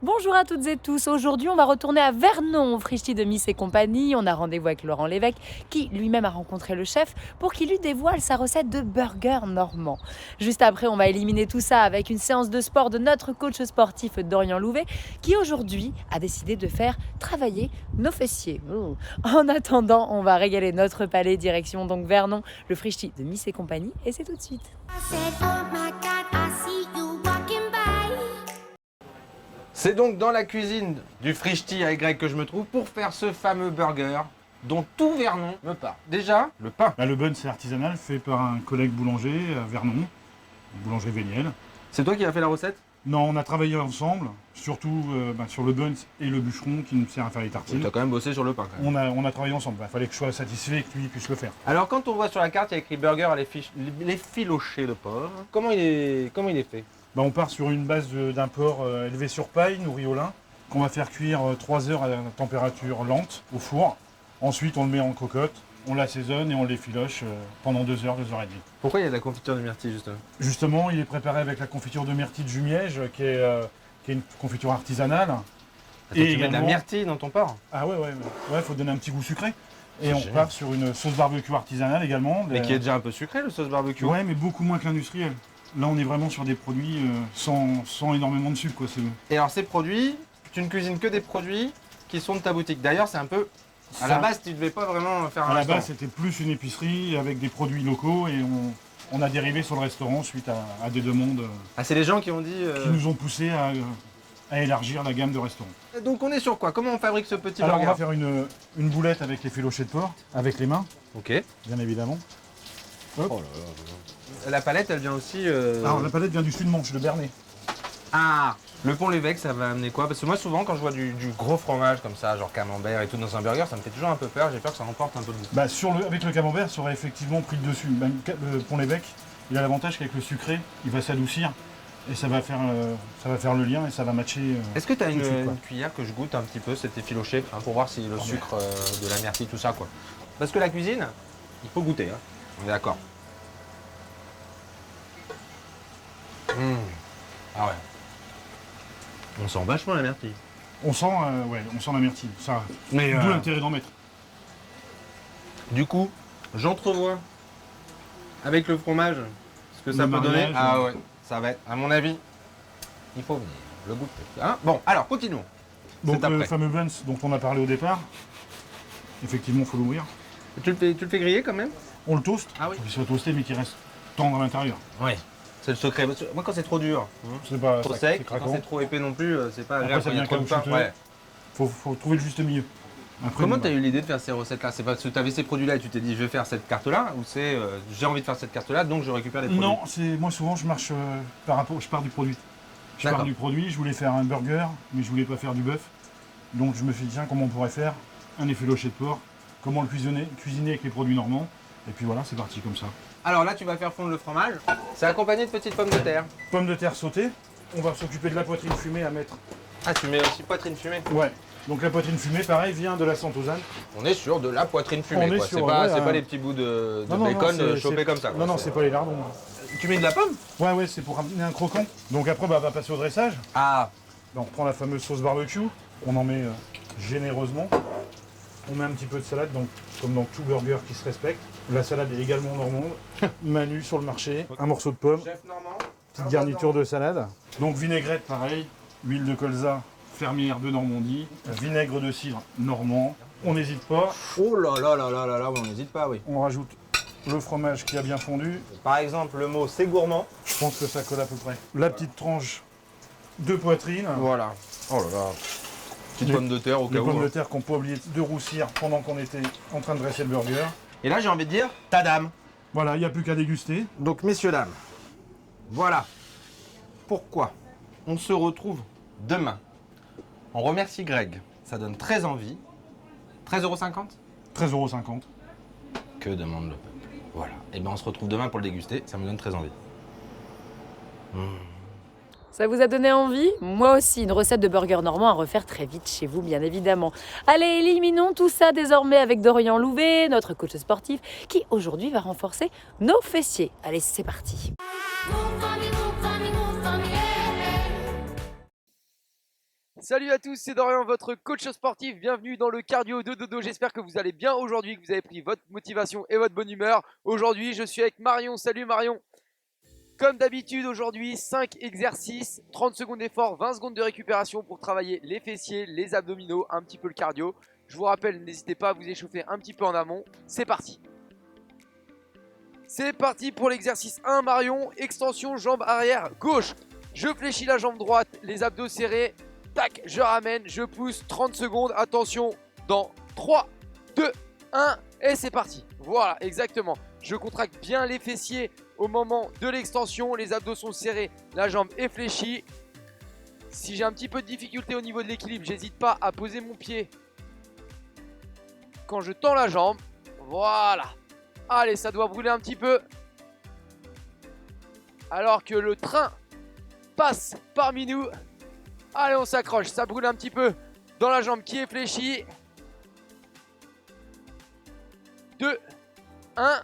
Bonjour à toutes et tous, aujourd'hui on va retourner à Vernon, au Frichti de Miss et compagnie. On a rendez-vous avec Laurent Lévesque qui lui-même a rencontré le chef pour qu'il lui dévoile sa recette de burger normand. Juste après on va éliminer tout ça avec une séance de sport de notre coach sportif Dorian Louvet qui aujourd'hui a décidé de faire travailler nos fessiers. En attendant on va régaler notre palais direction donc Vernon, le Frichti de Miss et compagnie et c'est tout de suite. C'est donc dans la cuisine du Frichti avec Greg que je me trouve pour faire ce fameux burger dont tout Vernon me parle. Déjà, le pain. Le bun, c'est artisanal, fait par un collègue boulanger à Vernon, boulangerie Véniel. C'est toi qui as fait la recette? Non, on a travaillé ensemble, surtout sur le bun et le bûcheron qui nous sert à faire les tartines. Tu as quand même bossé sur le pain. Quand même. On a travaillé ensemble, il fallait que je sois satisfait et que lui puisse le faire. Alors quand on voit sur la carte, il y a écrit burger à l'effiloché de porc. Comment il est fait? On part sur une base d'un porc élevé sur paille, nourri au lin, qu'on va faire cuire 3 heures à température lente au four. Ensuite, on le met en cocotte, on l'assaisonne et on l'effiloche pendant 2 heures, 2 heures et demie. Pourquoi il y a de la confiture de myrtille justement? Justement, il est préparé avec la confiture de myrtille de Jumièges, qui est une confiture artisanale. Attends, tu mets de la également... myrtille dans ton porc? Ah ouais, faut donner un petit goût sucré. Et on génial. part sur une sauce barbecue artisanale également. Mais qui est déjà un peu sucré le sauce barbecue. Ouais, mais beaucoup moins que l'industriel. Là, on est vraiment sur des produits sans énormément de sucre, quoi. Et alors ces produits, tu ne cuisines que des produits qui sont de ta boutique. D'ailleurs, c'est un peu... À la base, tu ne devais pas vraiment faire un À la restaurant. base, c'était plus une épicerie avec des produits locaux et on a dérivé sur le restaurant suite à des demandes Ah, c'est les gens qui ont dit... qui nous ont poussé à élargir la gamme de restaurants. Donc on est sur quoi? Comment on fabrique ce petit Alors, on burger? va faire une boulette avec les filochés de porc, avec les mains, Ok. bien évidemment. Hop. Oh là là. La palette, elle vient aussi... Alors, la palette vient du sud-Manche, de Bernay. Ah, le pont l'évêque, ça va amener quoi? Parce que moi, souvent, quand je vois du gros fromage comme ça, genre camembert et tout dans un burger, ça me fait toujours un peu peur. J'ai peur que ça emporte un peu le goût. Avec le camembert, ça aurait effectivement pris le dessus. Le Pont-l'Évêque, il a l'avantage qu'avec le sucré, il va s'adoucir et ça va faire le lien et ça va matcher. Est-ce que tu as tout de suite, quoi. une cuillère que je goûte un petit peu cet effiloché pour voir si le sucre de la myrtille, tout ça, quoi? Parce que la cuisine, il faut goûter, hein. On est d'accord. Ah ouais. On sent vachement la myrtille. On sent la myrtille. Mais, D'où l'intérêt d'en mettre. Du coup, j'entrevois avec le fromage ce que ça Le peut donner. mariage, Ah ouais, ça va être, à mon avis, il faut venir. Le goût de... Hein, bon, alors, continuons. Donc C'est le après. fameux buns dont on a parlé au départ, effectivement, il faut l'ouvrir. Tu le fais griller quand même? On le toast, Ah oui. il soit toasté mais qu'il reste tendre à l'intérieur. Oui. C'est le secret. Parce que moi, quand c'est trop dur, C'est pas trop c'est sec, quand craquant. c'est trop épais non plus, c'est pas Après, agréable. ça Quand il y a devient trop de pain. caoutchouteux. Ouais. Faut trouver le juste milieu. Après, Comment tu as eu l'idée de faire ces recettes-là? C'est parce que tu avais ces produits-là et tu t'es dit je vais faire cette carte-là, ou c'est j'ai envie de faire cette carte-là donc je récupère les produits? Non, moi souvent je marche je pars du produit. Je pars du produit, je voulais faire un burger, mais je voulais pas faire du bœuf. Donc je me suis dit tiens, comment on pourrait faire un effiloché de porc, comment le cuisiner avec les produits normands. Et puis voilà, c'est parti comme ça. Alors là, tu vas faire fondre le fromage. C'est accompagné de petites pommes de terre. Pommes de terre sautées, on va s'occuper de la poitrine fumée à mettre. Ah, tu mets aussi poitrine fumée. Ouais, donc la poitrine fumée, pareil, vient de la Santozane. On est sur de la poitrine fumée, On est quoi. sur, C'est ouais, pas les petits bouts de Non, non, bacon non, chopés comme ça, quoi. Non, c'est pas les lardons. Tu mets de la pomme? Ouais, c'est pour amener un croquant. Donc après, on va passer au dressage. Ah, On reprend la fameuse sauce barbecue, on en met généreusement. On met un petit peu de salade, donc, comme dans tout burger qui se respecte. La salade est également normande. Manu sur le marché, un morceau de pomme, chef normand. petite garniture de salade. Donc vinaigrette pareil, huile de colza fermière de Normandie, vinaigre de cidre normand. On n'hésite pas, Oh là là là là là là, on n'hésite pas, oui. on rajoute le fromage qui a bien fondu. Par exemple, le mot c'est gourmand. Je pense que ça colle à peu près. La petite tranche de poitrine. Voilà. Oh là là. Petite Les- pomme de terre au Les cas où. pommes de hein. terre qu'on peut pas oublier de roussir pendant qu'on était en train de dresser le burger. Et là, j'ai envie de dire, tadam. Voilà, il n'y a plus qu'à déguster. Donc, messieurs, dames, voilà pourquoi on se retrouve demain. On remercie Greg, ça donne très envie. 13,50 €? 13,50 €. Que demande le peuple? Voilà. Et bien, on se retrouve demain pour le déguster, ça me donne très envie. Ça vous a donné envie? Moi aussi, une recette de burger normand à refaire très vite chez vous, bien évidemment. Allez, éliminons tout ça désormais avec Dorian Louvet, notre coach sportif, qui aujourd'hui va renforcer nos fessiers. Allez, c'est parti. Salut à tous, c'est Dorian, votre coach sportif. Bienvenue dans le cardio de dodo. J'espère que vous allez bien aujourd'hui, que vous avez pris votre motivation et votre bonne humeur. Aujourd'hui, je suis avec Marion. Salut Marion. Comme d'habitude, aujourd'hui, 5 exercices, 30 secondes d'effort, 20 secondes de récupération pour travailler les fessiers, les abdominaux, un petit peu le cardio. Je vous rappelle, n'hésitez pas à vous échauffer un petit peu en amont. C'est parti. C'est parti pour l'exercice 1, Marion. Extension, jambe arrière, gauche. Je fléchis la jambe droite, les abdos serrés. Tac, je ramène, je pousse, 30 secondes, attention, dans 3, 2, 1, et c'est parti. Voilà, exactement. Je contracte bien les fessiers au moment de l'extension, les abdos sont serrés, la jambe est fléchie. Si j'ai un petit peu de difficulté au niveau de l'équilibre, j'hésite pas à poser mon pied quand je tends la jambe. Voilà. Allez, ça doit brûler un petit peu. Alors que le train passe parmi nous. Allez, on s'accroche, ça brûle un petit peu dans la jambe qui est fléchie. 2, 1,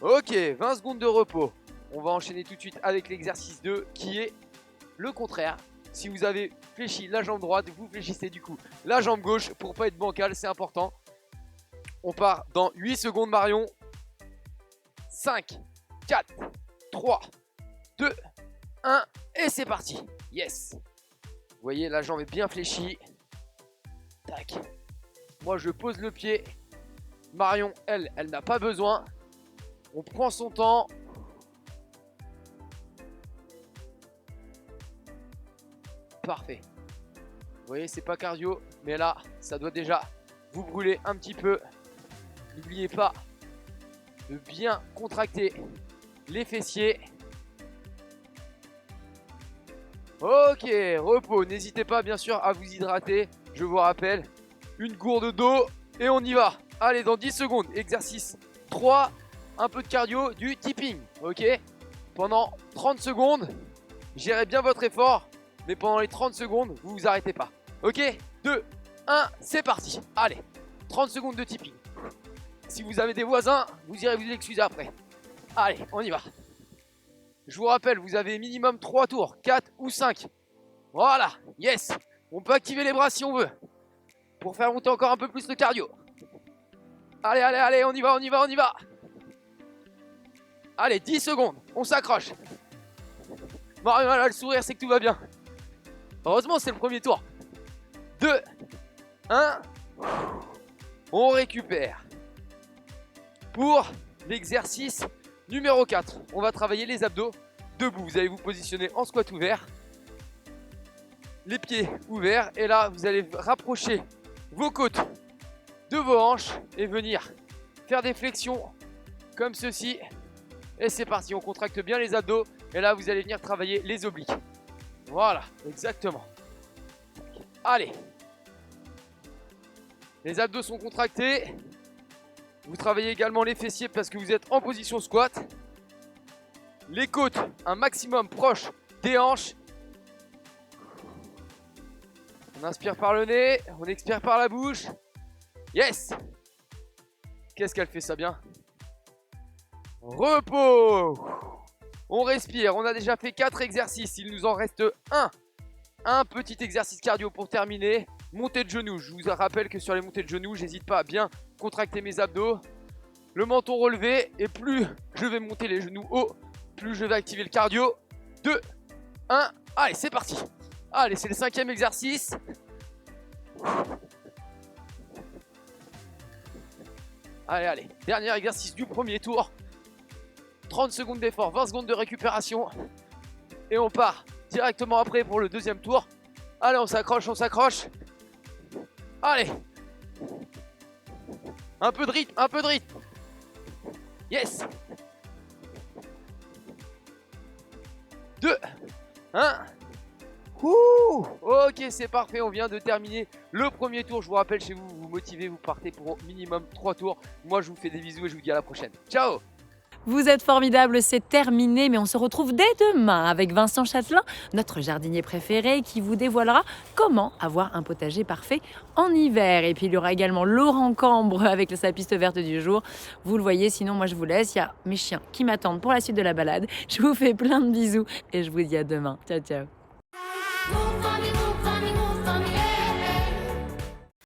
ok, 20 secondes de repos. On va enchaîner tout de suite avec l'exercice 2 qui est le contraire. Si vous avez fléchi la jambe droite, vous fléchissez du coup la jambe gauche pour pas être bancal, c'est important. On part dans 8 secondes, Marion. 5, 4, 3, 2, 1, et c'est parti. Yes. Vous voyez, la jambe est bien fléchie. Tac. Moi, je pose le pied. Marion, elle n'a pas besoin. On prend son temps. Parfait. Vous voyez, c'est pas cardio, mais là, ça doit déjà vous brûler un petit peu. N'oubliez pas de bien contracter les fessiers. Ok, repos. N'hésitez pas bien sûr à vous hydrater. Je vous rappelle, une gourde d'eau et on y va. Allez, dans 10 secondes, exercice 3, un peu de cardio, du tipping. Ok, pendant 30 secondes, gérez bien votre effort. Mais pendant les 30 secondes, vous vous arrêtez pas. Ok, 2, 1, c'est parti. Allez, 30 secondes de tipping. Si vous avez des voisins, vous irez vous excuser après. Allez, on y va. Je vous rappelle, vous avez minimum 3 tours, 4 ou 5. Voilà, yes. On peut activer les bras si on veut. Pour faire monter encore un peu plus le cardio. Allez, allez, allez, on y va, on y va, on y va. Allez, 10 secondes, on s'accroche. Marion, elle a le sourire, c'est que tout va bien. Heureusement, c'est le premier tour. 2, 1. On récupère. Pour l'exercice numéro 4, on va travailler les abdos debout. Vous allez vous positionner en squat ouvert, les pieds ouverts. Et là, vous allez rapprocher vos côtes de vos hanches et venir faire des flexions comme ceci. Et c'est parti, on contracte bien les abdos. Et là, vous allez venir travailler les obliques. Voilà, exactement. Allez. Les abdos sont contractés. Vous travaillez également les fessiers parce que vous êtes en position squat. Les côtes, un maximum proche des hanches. On inspire par le nez, on expire par la bouche. Yes! Qu'est-ce qu'elle fait ça bien? Repos! On respire, on a déjà fait 4 exercices, il nous en reste un petit exercice cardio pour terminer. Montée de genoux, je vous rappelle que sur les montées de genoux, j'hésite pas à bien contracter mes abdos. Le menton relevé, et plus je vais monter les genoux haut, plus je vais activer le cardio. 2, 1, allez, c'est parti. Allez, c'est le 5e exercice. Allez, allez, dernier exercice du premier tour. 30 secondes d'effort, 20 secondes de récupération. Et on part directement après pour le deuxième tour. Allez, on s'accroche, on s'accroche. Allez. Un peu de rythme, un peu de rythme. Yes. 2, 1. Ouh. Ok, c'est parfait, on vient de terminer le premier tour. Je vous rappelle, chez vous, vous vous motivez, vous partez pour au minimum 3 tours. Moi, je vous fais des bisous et je vous dis à la prochaine. Ciao. Vous êtes formidables, c'est terminé, mais on se retrouve dès demain avec Vincent Châtelain, notre jardinier préféré, qui vous dévoilera comment avoir un potager parfait en hiver. Et puis il y aura également Laurent Cambre avec sa piste verte du jour. Vous le voyez, sinon moi je vous laisse, il y a mes chiens qui m'attendent pour la suite de la balade. Je vous fais plein de bisous et je vous dis à demain. Ciao, ciao.